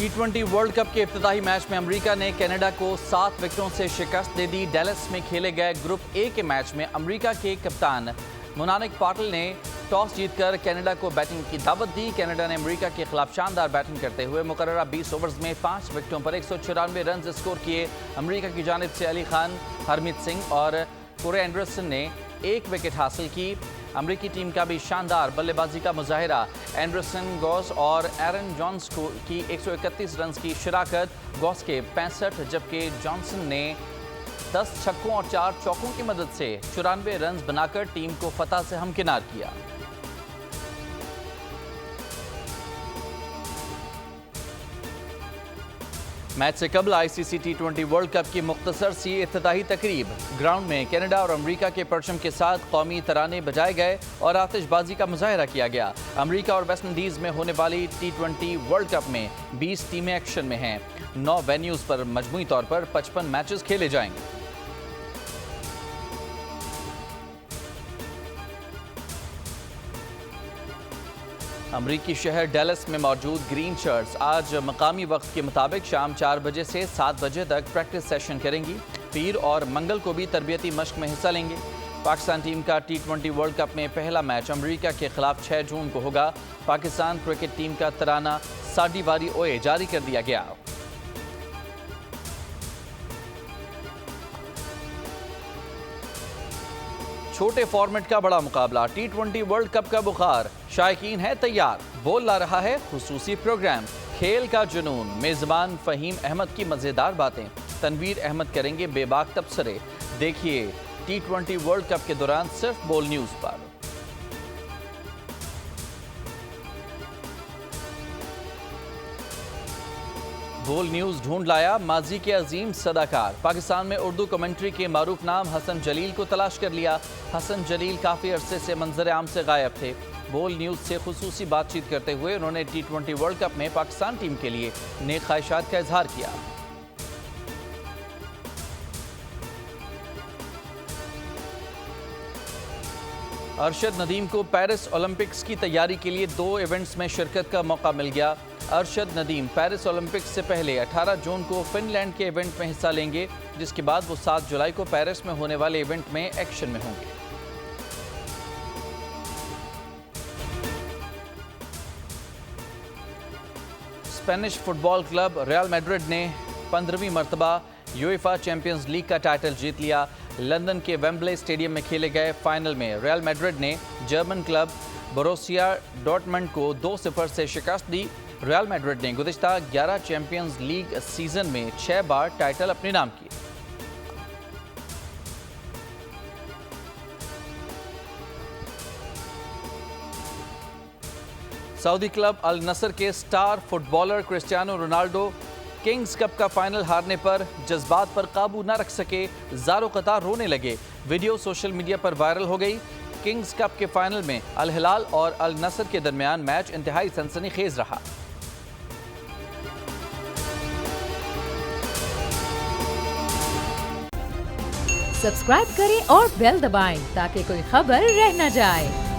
T20 world cup के इफ्तिताही match में America ने कनाडा को 7 विकेटों से शिकस्त दे दी। डैलस में खेले गए ग्रुप ए के मैच में अमेरिका के कप्तान मोनालिक पाटिल ने टॉस जीतकर कनाडा को बैटिंग की दावत दी। कनाडा ने अमेरिका के खिलाफ शानदार बैटिंग करते हुए मुकर्ररा 20 ओवर्स में 5 विकेटों पर 194 रन स्कोर किए। अमेरिका की जानिब से अली खान, हरमीत सिंह और कोरे एंडरसन ने 1 विकेट हासिल की। अमेरिकी टीम का भी शानदार बल्लेबाजी का मुजाहिरा। एंडरसन, गॉस और एरन जॉन्स की 131 रन की शिराकत, गॉस के 65 जबकि जॉनसन ने 10 छक्कों और 4 चौकों की मदद से 94 रन बनाकर टीम को फतह से हमकिनार किया। मैच से कबल आईसीसी T20 वर्ल्ड कप की मुख्तसर सी इफ्तिताही तकरीब। ग्राउंड में कनाडा और अमेरिका के परचम के साथ कौमी तराने बजाए गए और आतिशबाजी का मुजाहिरा किया गया। अमेरिका और वेस्ट इंडीज में होने वाली T20 वर्ल्ड कप में 20 टीमें एक्शन में हैं। 9 वेन्यूज पर मजमूई तौर पर 55 मैचेस खेले जाएंगे। अमरीकी शहर डैलस में मौजूद ग्रीन शर्ट्स आज मकामी वक्त के मुताबिक शाम 4 बजे से 7 बजे तक प्रैक्टिस सेशन करेंगी। पीर और मंगल को भी तरबियती मश्क में हिस्सा लेंगे। पाकिस्तान टीम का T20 वर्ल्ड कप में पहला मैच अमरीका के खिलाफ 6 जून को होगा। पाकिस्तान क्रिकेट टीम का तराना साडी वारी ओए जारी कर दिया गया। छोटे फॉर्मेट का बड़ा मुकाबला, T20 वर्ल्ड कप का बुखार, शायकीन है तैयार, बोल ला रहा है खुसूसी प्रोग्राम। खेल का जुनून, मेजबान फहीम अहमद की मजेदार बातें, तनवीर अहमद करेंगे बेबाक तबसरे। देखिए T20 वर्ल्ड कप के दौरान सिर्फ बोल न्यूज पर। बोल न्यूज ढूंढ लाया माजी के अजीम सदाकार। पाकिस्तान में उर्दू कमेंट्री के मारूफ नाम हसन जलील को तलाश कर लिया। हसन जलील काफ़ी अरसे से मंजर आम से गायब थे। बोल न्यूज से खुसूसी बातचीत करते हुए उन्होंने T20 वर्ल्ड कप में पाकिस्तान टीम के लिए नेक ख्वाहिशात का इजहार किया। अरशद नदीम को पेरिस ओलंपिक्स की तैयारी के लिए 2 इवेंट्स में शिरकत का मौका मिल गया। अरशद नदीम पेरिस ओलंपिक्स से पहले 18 जून को फिनलैंड के इवेंट में हिस्सा लेंगे, जिसके बाद वो 7 जुलाई को पेरिस में होने वाले इवेंट में एक्शन में होंगे। Spanish football club real Madrid ने 15वीं मरतबा यूएफा चैंपियंस लीग का टाइटल जीत लिया। लंदन के वेम्बले स्टेडियम में खेले गए फाइनल में रियल मैड्रिड ने जर्मन क्लब बोरुसिया डॉर्टमंड को 2-0 से शिकस्त दी। रियल मैड्रिड ने गुज़िश्ता 11 चैंपियंस लीग सीजन में 6 बार टाइटल अपने नाम किए। सऊदी क्लब अल नसर के star footballer Cristiano Ronaldo Kings cup का फाइनल हारने पर जज्बात पर काबू न रख सके, ज़ारो कतार रोने लगे। वीडियो सोशल मीडिया पर वायरल हो गई। किंग्स कप के फाइनल में अल हिलाल और अल नसर के दरमियान मैच इंतहाई सनसनीखेज रहा। सब्सक्राइब करें और बेल दबाएं ताकि कोई खबर रह न जाए।